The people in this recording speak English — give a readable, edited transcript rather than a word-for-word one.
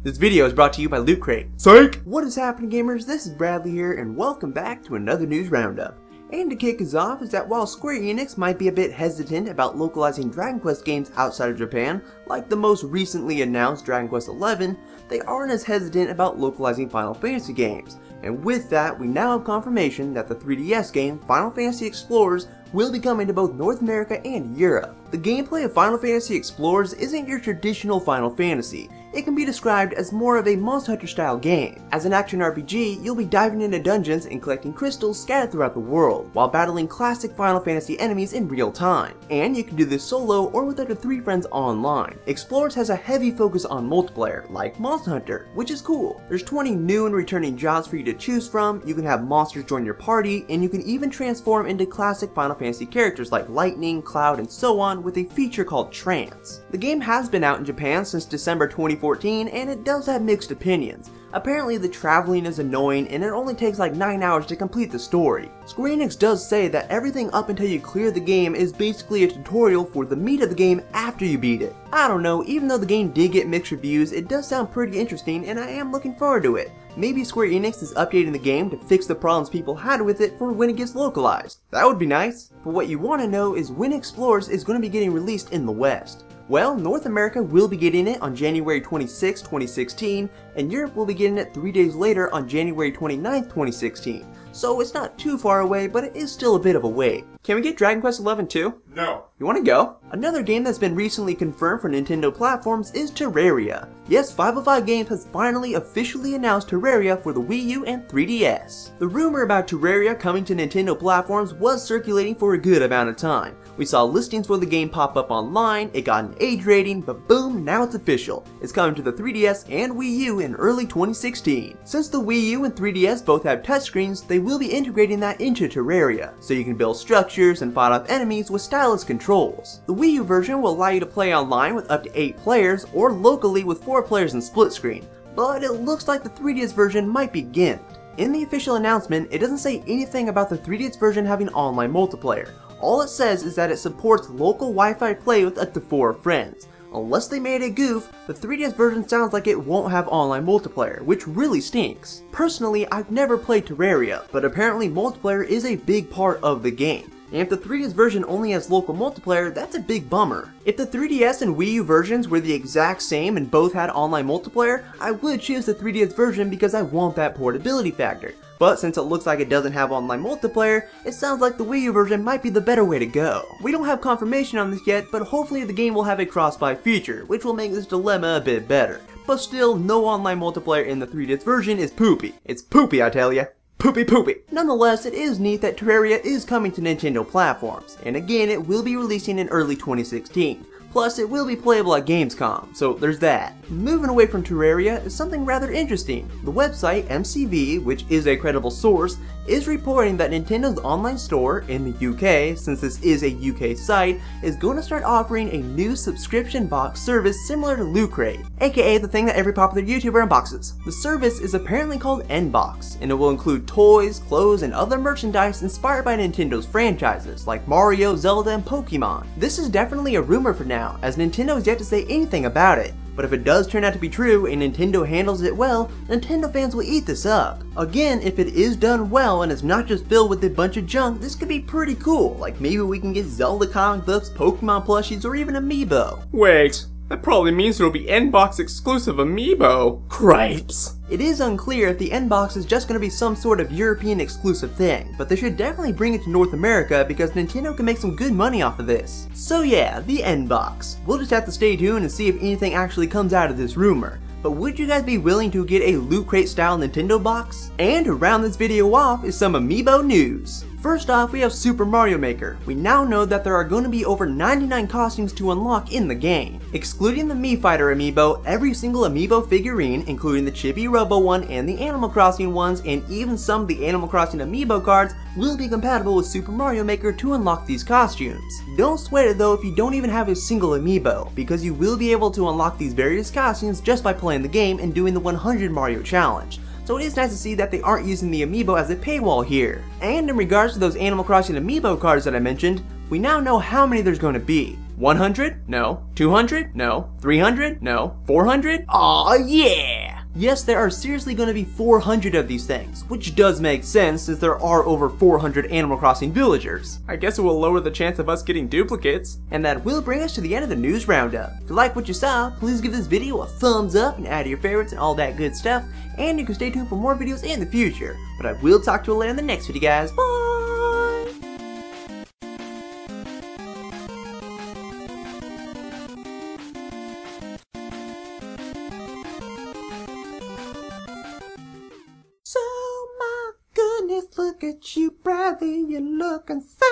This video is brought to you by Loot Crate. Psych! What is happening, gamers? This is Bradley here, and welcome back to another news roundup. And to kick us off is that while Square Enix might be a bit hesitant about localizing Dragon Quest games outside of Japan, like the most recently announced Dragon Quest XI, they aren't as hesitant about localizing Final Fantasy games. And with that, we now have confirmation that the 3DS game Final Fantasy Explorers will be coming to both North America and Europe. The gameplay of Final Fantasy Explorers isn't your traditional Final Fantasy. It can be described as more of a Monster Hunter style game. As an action RPG, you'll be diving into dungeons and collecting crystals scattered throughout the world, while battling classic Final Fantasy enemies in real time. And you can do this solo or with up to 3 friends online. Explorers has a heavy focus on multiplayer, like Monster Hunter, which is cool. There's 20 new and returning jobs for you to choose from, you can have monsters join your party, and you can even transform into classic Final Fantasy characters like Lightning, Cloud, and so on with a feature called Trance. The game has been out in Japan since December 2014, and it does have mixed opinions. Apparently the traveling is annoying and it only takes like 9 hours to complete the story. Square Enix does say that everything up until you clear the game is basically a tutorial for the meat of the game after you beat it. I don't know, even though the game did get mixed reviews, it does sound pretty interesting and I am looking forward to it. Maybe Square Enix is updating the game to fix the problems people had with it for when it gets localized. That would be nice. But what you want to know is when Explorers is going to be getting released in the West. Well, North America will be getting it on January 26, 2016, and Europe will be getting it 3 days later on January 29, 2016. So it's not too far away, but it is still a bit of a wait. Can we get Dragon Quest XI too? No. You wanna go? Another game that's been recently confirmed for Nintendo platforms is Terraria. Yes, 505 Games has finally officially announced Terraria for the Wii U and 3DS. The rumor about Terraria coming to Nintendo platforms was circulating for a good amount of time. We saw listings for the game pop up online, it got an age rating, but boom, now it's official. It's coming to the 3DS and Wii U in early 2016. Since the Wii U and 3DS both have touchscreens, they will be integrating that into Terraria, so you can build structures and fight off enemies with stylus controls. The Wii U version will allow you to play online with up to 8 players, or locally with 4 players in split screen, but it looks like the 3DS version might be gimped. In the official announcement, it doesn't say anything about the 3DS version having online multiplayer. All it says is that it supports local Wi-Fi play with up to 4 friends. Unless they made a goof, the 3DS version sounds like it won't have online multiplayer, which really stinks. Personally, I've never played Terraria, but apparently multiplayer is a big part of the game. And if the 3DS version only has local multiplayer, that's a big bummer. If the 3DS and Wii U versions were the exact same and both had online multiplayer, I would choose the 3DS version because I want that portability factor. But since it looks like it doesn't have online multiplayer, it sounds like the Wii U version might be the better way to go. We don't have confirmation on this yet, but hopefully the game will have a cross-buy feature, which will make this dilemma a bit better. But still, no online multiplayer in the 3DS version is poopy. It's poopy, I tell ya. Poopy poopy. Nonetheless, it is neat that Terraria is coming to Nintendo platforms, and again it will be releasing in early 2016. Plus, it will be playable at Gamescom, so there's that. Moving away from Terraria is something rather interesting. The website MCV, which is a credible source, is reporting that Nintendo's online store in the UK, since this is a UK site, is going to start offering a new subscription box service similar to Loot Crate, aka the thing that every popular YouTuber unboxes. The service is apparently called N-Box, and it will include toys, clothes, and other merchandise inspired by Nintendo's franchises, like Mario, Zelda, and Pokemon. This is definitely a rumor for now, as Nintendo has yet to say anything about it. But if it does turn out to be true and Nintendo handles it well, Nintendo fans will eat this up. Again, if it is done well and it's not just filled with a bunch of junk, this could be pretty cool. Like maybe we can get Zelda comic books, Pokemon plushies, or even Amiibo. Wait, that probably means it'll be N-Box exclusive Amiibo. Cripes. It is unclear if the N-Box is just going to be some sort of European exclusive thing, but they should definitely bring it to North America because Nintendo can make some good money off of this. So yeah, the N-Box. We'll just have to stay tuned and see if anything actually comes out of this rumor. But would you guys be willing to get a Loot Crate style Nintendo box? And to round this video off is some Amiibo news. First off, we have Super Mario Maker. We now know that there are going to be over 99 costumes to unlock in the game. Excluding the Mii Fighter amiibo, every single amiibo figurine, including the Chibi Robo one and the Animal Crossing ones, and even some of the Animal Crossing amiibo cards, will be compatible with Super Mario Maker to unlock these costumes. Don't sweat it though if you don't even have a single amiibo, because you will be able to unlock these various costumes just by playing the game and doing the 100 Mario challenge. So it is nice to see that they aren't using the amiibo as a paywall here. And in regards to those Animal Crossing amiibo cards that I mentioned, we now know how many there's going to be. 100? No. 200? No. 300? No. 400? Aw, yeah! Yes, there are seriously going to be 400 of these things, which does make sense since there are over 400 Animal Crossing villagers. I guess it will lower the chance of us getting duplicates. And that will bring us to the end of the news roundup. If you like what you saw, please give this video a thumbs up and add your favorites and all that good stuff, and you can stay tuned for more videos in the future. But I will talk to you later in the next video, guys. Bye! So my goodness, look at you, Bradley, you're looking so